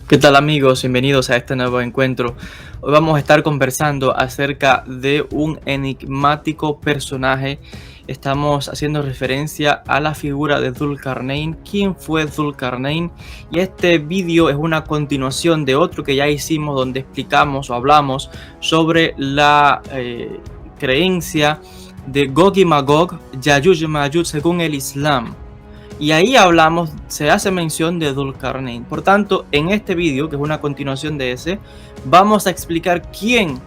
¿Qué tal amigos? Bienvenidos a este nuevo encuentro. Hoy vamos a estar conversando acerca de un enigmático personaje. Estamos haciendo referencia a la figura de Dhul-Qarnayn. ¿Quién fue Dhul-Qarnayn? Y este vídeo es una continuación de otro que ya hicimos donde explicamos o hablamos sobre la creencia de Gog y Magog, Yajuj y Majuj según el Islam. Y ahí hablamos, se hace mención de Dhul-Qarnayn. Por tanto, en este vídeo, que es una continuación de ese, vamos a explicar quién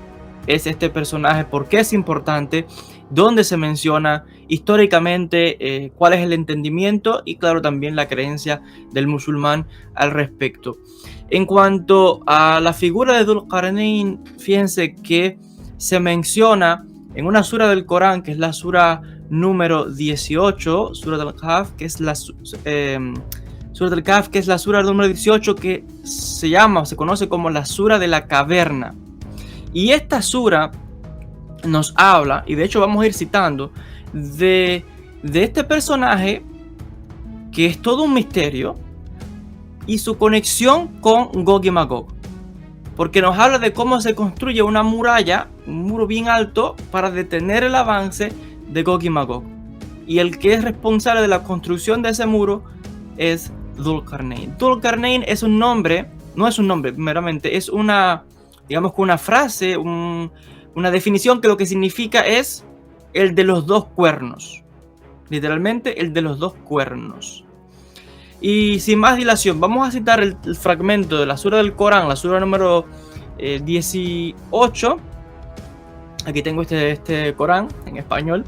es este personaje, por qué es importante, dónde se menciona, históricamente, cuál es el entendimiento y claro también la creencia del musulmán al respecto. En cuanto a la figura de Dhul-Qarnayn, fíjense que se menciona en una sura del Corán, que es la sura número 18, Sura al-Kahf, que es la Sura al-Kahf, que es la sura número 18, que se conoce como la sura de la caverna. Y esta sura nos habla, y de hecho vamos a ir citando, de este personaje que es todo un misterio y su conexión con Gog y Magog. Porque nos habla de cómo se construye una muralla, un muro bien alto, para detener el avance de Gog y Magog. Y el que es responsable de la construcción de ese muro es Dhul-Qarnayn. Dhul-Qarnayn es un nombre, no es un nombre meramente, es una, digamos que una frase, una definición que lo que significa es el de los dos cuernos. Literalmente el de los dos cuernos. Y sin más dilación, vamos a citar el fragmento de la sura del Corán, la sura número 18. Aquí tengo este Corán en español.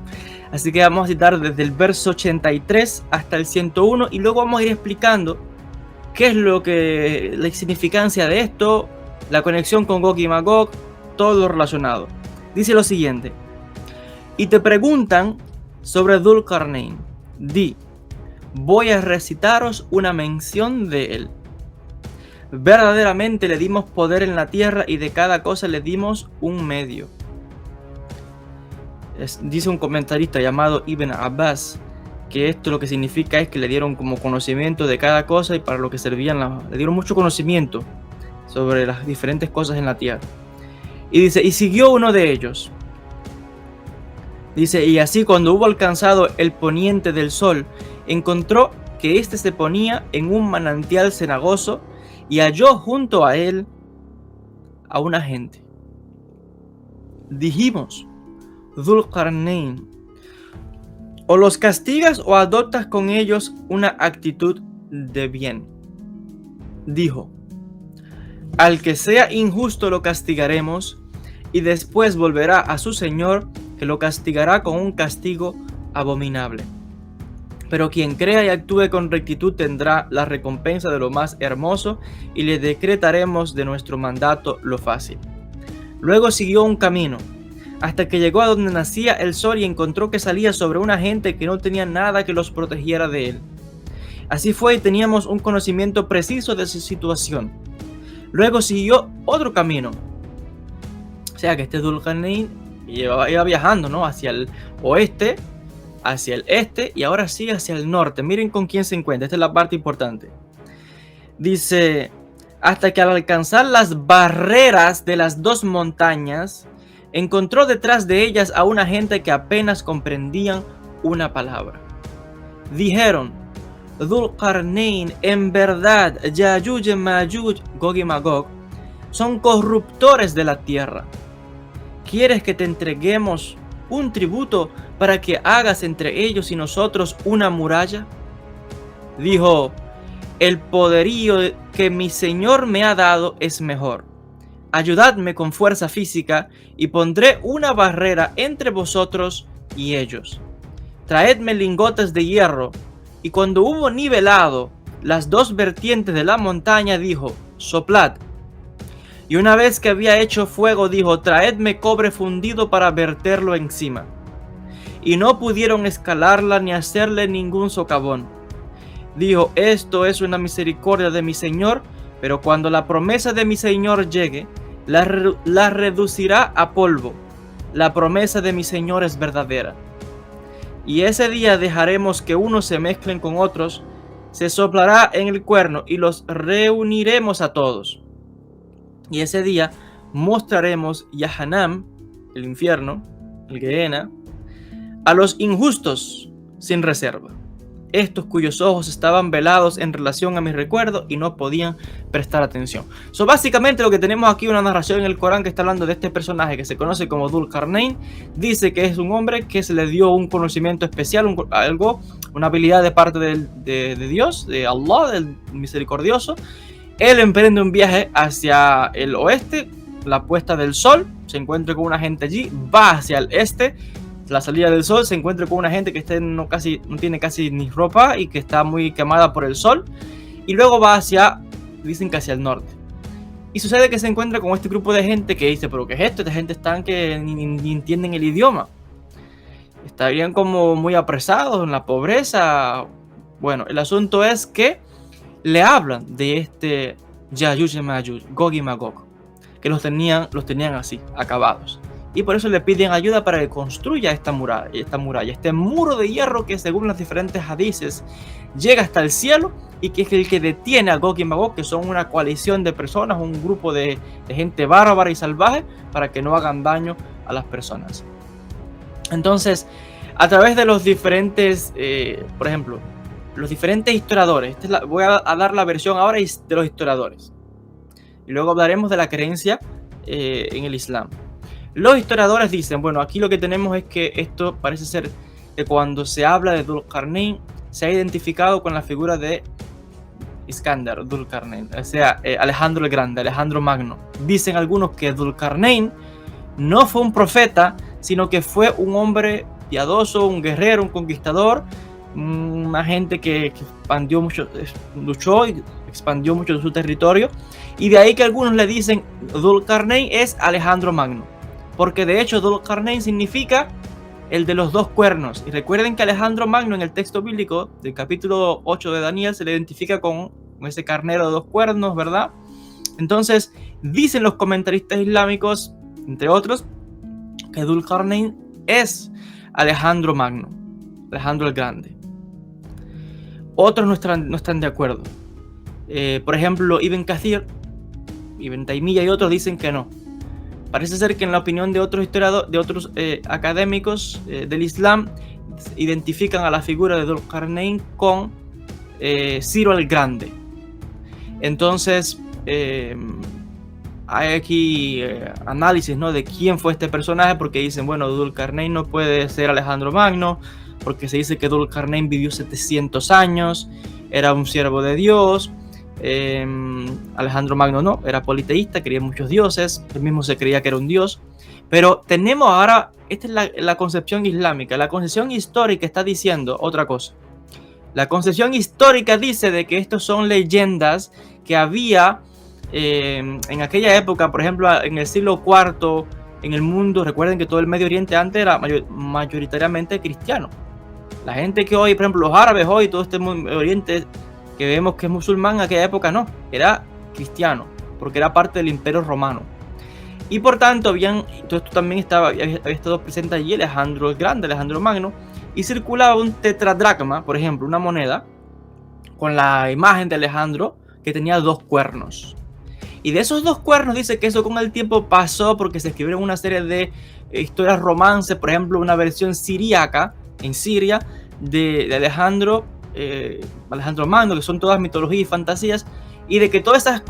Así que vamos a citar desde el verso 83 hasta el 101 y luego vamos a ir explicando qué es la significancia de esto, la conexión con Gog y Magog, todo lo relacionado. Dice lo siguiente: y te preguntan sobre Dhul-Qarnayn, di, voy a recitaros una mención de él. Verdaderamente le dimos poder en la tierra y de cada cosa le dimos un medio. Dice un comentarista llamado Ibn Abbas que esto lo que significa es que le dieron como conocimiento de cada cosa y para lo que servían, le dieron mucho conocimiento sobre las diferentes cosas en la tierra. Y dice, y siguió uno de ellos. Dice, y así cuando hubo alcanzado el poniente del sol, encontró que éste se ponía en un manantial cenagoso y halló junto a él a una gente. Dijimos, Dhul-Qarnayn, o los castigas o adoptas con ellos una actitud de bien. Dijo, al que sea injusto lo castigaremos y después volverá a su señor que lo castigará con un castigo abominable. Pero quien crea y actúe con rectitud tendrá la recompensa de lo más hermoso y le decretaremos de nuestro mandato lo fácil. Luego siguió un camino hasta que llegó a donde nacía el sol y encontró que salía sobre una gente que no tenía nada que los protegiera de él. Así fue y teníamos un conocimiento preciso de su situación. Luego siguió otro camino. O sea que este Dhul-Qarnayn iba viajando, ¿no? Hacia el oeste, hacia el este y ahora sigue hacia el norte. Miren con quién se encuentra. Esta es la parte importante. Dice, hasta que al alcanzar las barreras de las dos montañas, encontró detrás de ellas a una gente que apenas comprendían una palabra. Dijeron, Dhul-Qarnayn, en verdad, Yajuj y Majuj, Gog y Magog, son corruptores de la tierra. ¿Quieres que te entreguemos un tributo para que hagas entre ellos y nosotros una muralla? Dijo, el poderío que mi señor me ha dado es mejor. Ayudadme con fuerza física y pondré una barrera entre vosotros y ellos. Traedme lingotes de hierro. Y cuando hubo nivelado las dos vertientes de la montaña, dijo, soplad. Y una vez que había hecho fuego, dijo, traedme cobre fundido para verterlo encima. Y no pudieron escalarla ni hacerle ningún socavón. Dijo, esto es una misericordia de mi Señor, pero cuando la promesa de mi Señor llegue, la reducirá a polvo. La promesa de mi Señor es verdadera. Y ese día dejaremos que unos se mezclen con otros se soplará en el cuerno y los reuniremos a todos. Y ese día mostraremos Yahanam, el infierno, el Gehenna, a los injustos sin reserva. Estos cuyos ojos estaban velados en relación a mi recuerdo y no podían prestar atención. Básicamente lo que tenemos aquí, una narración en el Corán que está hablando de este personaje que se conoce como Dhul-Qarnayn. Dice que es un hombre que se le dio un conocimiento especial, una habilidad de parte de Dios, de Allah, del misericordioso. Él emprende un viaje hacia el oeste, la puesta del sol, se encuentra con una gente allí, va hacia el este, la salida del sol, se encuentra con una gente que no tiene casi ni ropa y que está muy quemada por el sol, y luego va dicen que hacia el norte. Y sucede que se encuentra con este grupo de gente que dice, pero ¿qué es esto? Esta gente están que ni entienden el idioma. Estarían como muy apresados en la pobreza. Bueno, el asunto es que le hablan de este Yajuj y Majuj, Gog y Magog, que los tenían así, acabados. Y por eso le piden ayuda para que construya esta muralla, este muro de hierro que según los diferentes hadices llega hasta el cielo y que es el que detiene a Gog y Magog, que son una coalición de personas, un grupo de gente bárbara y salvaje, para que no hagan daño a las personas. Entonces, a través de los diferentes, por ejemplo, los diferentes historiadores, voy a dar la versión ahora de los historiadores, y luego hablaremos de la creencia en el Islam. Los historiadores dicen, bueno, aquí lo que tenemos es que esto parece ser que cuando se habla de Dhul-Qarnayn se ha identificado con la figura de Iskandar Dhul-Qarnayn, o sea, Alejandro el Grande, Alejandro Magno. Dicen algunos que Dhul-Qarnayn no fue un profeta, sino que fue un hombre piadoso, un guerrero, un conquistador, una gente que expandió mucho, luchó y expandió mucho de su territorio, y de ahí que algunos le dicen Dhul-Qarnayn es Alejandro Magno, porque de hecho Dhul-Qarnayn significa el de los dos cuernos. Y recuerden que Alejandro Magno en el texto bíblico del capítulo 8 de Daniel se le identifica con ese carnero de dos cuernos, ¿verdad? Entonces dicen los comentaristas islámicos, entre otros, que Dhul-Qarnayn es Alejandro Magno, Alejandro el Grande. Otros no están de acuerdo. Por ejemplo, Ibn Kathir, Ibn Taymiyyah y otros dicen que no. Parece ser que en la opinión de otros historiadores, de otros académicos del Islam, identifican a la figura de Dhul-Qarnayn con Ciro el Grande. Entonces, hay aquí análisis, ¿no?, de quién fue este personaje, porque dicen, bueno, Dhul-Qarnayn no puede ser Alejandro Magno, porque se dice que Dhul-Qarnayn vivió 700 años, era un siervo de Dios. Alejandro Magno no, era politeísta, creía en muchos dioses, él mismo se creía que era un dios. Pero tenemos ahora, esta es la concepción islámica. La concepción histórica está diciendo otra cosa. La concepción histórica dice de que estos son leyendas que había en aquella época, por ejemplo, en el siglo IV, en el mundo. Recuerden que todo el Medio Oriente antes era mayoritariamente cristiano. La gente que hoy, por ejemplo, los árabes hoy, todo este Medio Oriente que vemos que es musulmán, en aquella época no, era cristiano, porque era parte del Imperio Romano. Y por tanto, todo esto también había estado presente allí Alejandro el Grande, Alejandro Magno, y circulaba un tetradracma, por ejemplo, una moneda, con la imagen de Alejandro, que tenía dos cuernos. Y de esos dos cuernos dice que eso con el tiempo pasó porque se escribieron una serie de historias romances, por ejemplo, una versión siríaca, en Siria, de Alejandro Magno, que son todas mitologías y fantasías, y de que todas esas,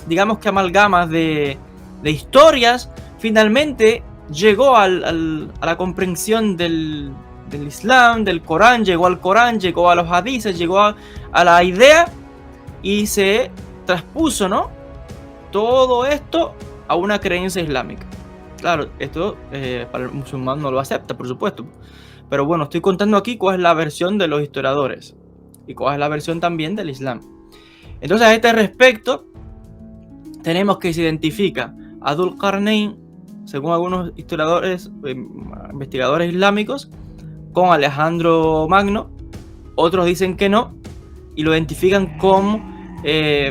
digamos que amalgamas de historias, finalmente llegó a la comprensión del Islam, del Corán, llegó a los hadices, llegó a la idea y se traspuso, ¿no?, todo esto a una creencia islámica. Claro, esto para el musulmán no lo acepta, por supuesto. Pero bueno, estoy contando aquí cuál es la versión de los historiadores y cuál es la versión también del Islam. Entonces, a este respecto, tenemos que se identifica a Dhul-Qarnayn, según algunos historiadores, investigadores islámicos, con Alejandro Magno. Otros dicen que no y lo identifican con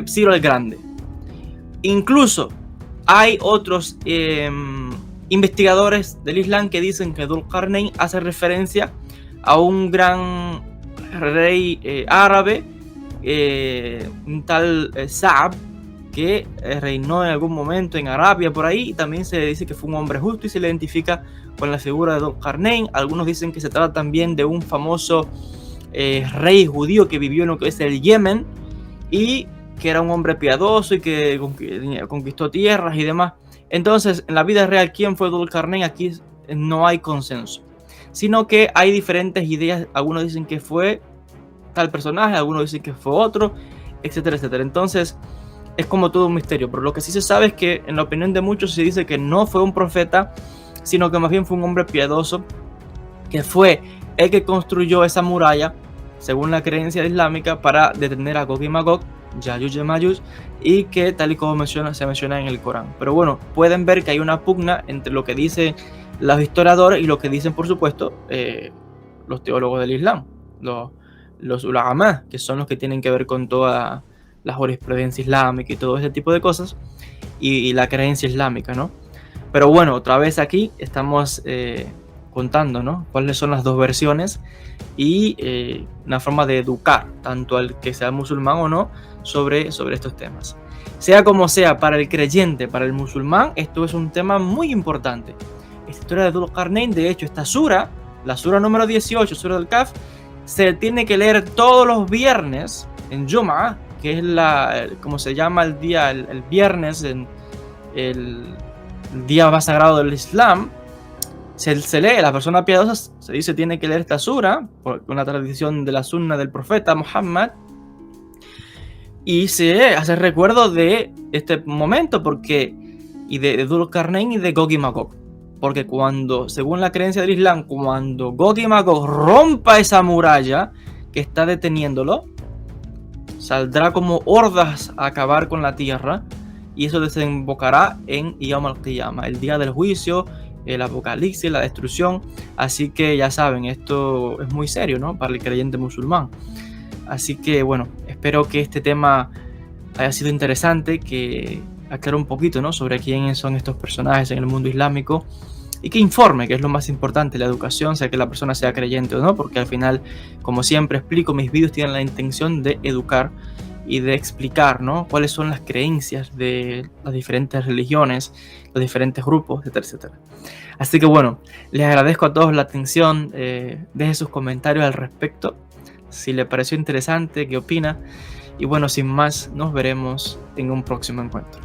Ciro el Grande. Incluso hay otros investigadores del Islam que dicen que Dhul-Qarnayn hace referencia a un gran rey árabe un tal Saab, que reinó en algún momento en Arabia por ahí, y también se dice que fue un hombre justo y se le identifica con la figura de Dhul-Qarnayn. Algunos dicen que se trata también de un famoso rey judío que vivió en lo que es el Yemen y que era un hombre piadoso y que conquistó tierras y demás. Entonces, en la vida real, ¿quién fue Dhul-Qarnayn? Aquí no hay consenso, sino que hay diferentes ideas. Algunos dicen que fue tal personaje, algunos dicen que fue otro, etcétera, etcétera. Entonces, es como todo un misterio, pero lo que sí se sabe es que en la opinión de muchos se dice que no fue un profeta, sino que más bien fue un hombre piadoso, que fue el que construyó esa muralla, según la creencia islámica, para detener a Gog y Magog, Yajuj y Majuj, y que tal y como se menciona en el Corán. Pero bueno, pueden ver que hay una pugna entre lo que dicen los historiadores y lo que dicen, por supuesto, los teólogos del Islam, los ulama, que son los que tienen que ver con toda la jurisprudencia islámica y todo ese tipo de cosas, y la creencia islámica, ¿no? Pero bueno, otra vez aquí estamos contando, ¿no?, cuáles son las dos versiones y una forma de educar tanto al que sea musulmán o no sobre estos temas. Sea como sea, para el creyente, para el musulmán, esto es un tema muy importante. Esta historia de Dhul-Qarnayn, de hecho, esta sura, la sura número 18, sura del Kahf, se tiene que leer todos los viernes en Jum'ah, que es como se llama el día, el viernes, el día más sagrado del Islam. Se lee, la persona piadosa se dice tiene que leer esta sura, por una tradición de la sunna del profeta Muhammad, y se hace recuerdo de este momento, y de Dhul-Qarnayn y de Gog y Magog, porque según la creencia del Islam, cuando Gog y Magog rompa esa muralla que está deteniéndolo, saldrá como hordas a acabar con la tierra, y eso desembocará en Yawm al-Qiyamah, el día del juicio, el apocalipsis, la destrucción. Así que ya saben, esto es muy serio, ¿no?, para el creyente musulmán. Así que bueno, espero que este tema haya sido interesante, que aclare un poquito, ¿no?, sobre quiénes son estos personajes en el mundo islámico, y que informe, que es lo más importante, la educación, sea que la persona sea creyente o no, porque al final, como siempre explico, mis vídeos tienen la intención de educar y de explicar, ¿no?, cuáles son las creencias de las diferentes religiones, los diferentes grupos, etcétera, etcétera. Así que bueno, les agradezco a todos la atención, dejen sus comentarios al respecto, si les pareció interesante, qué opina, y bueno, sin más, nos veremos en un próximo encuentro.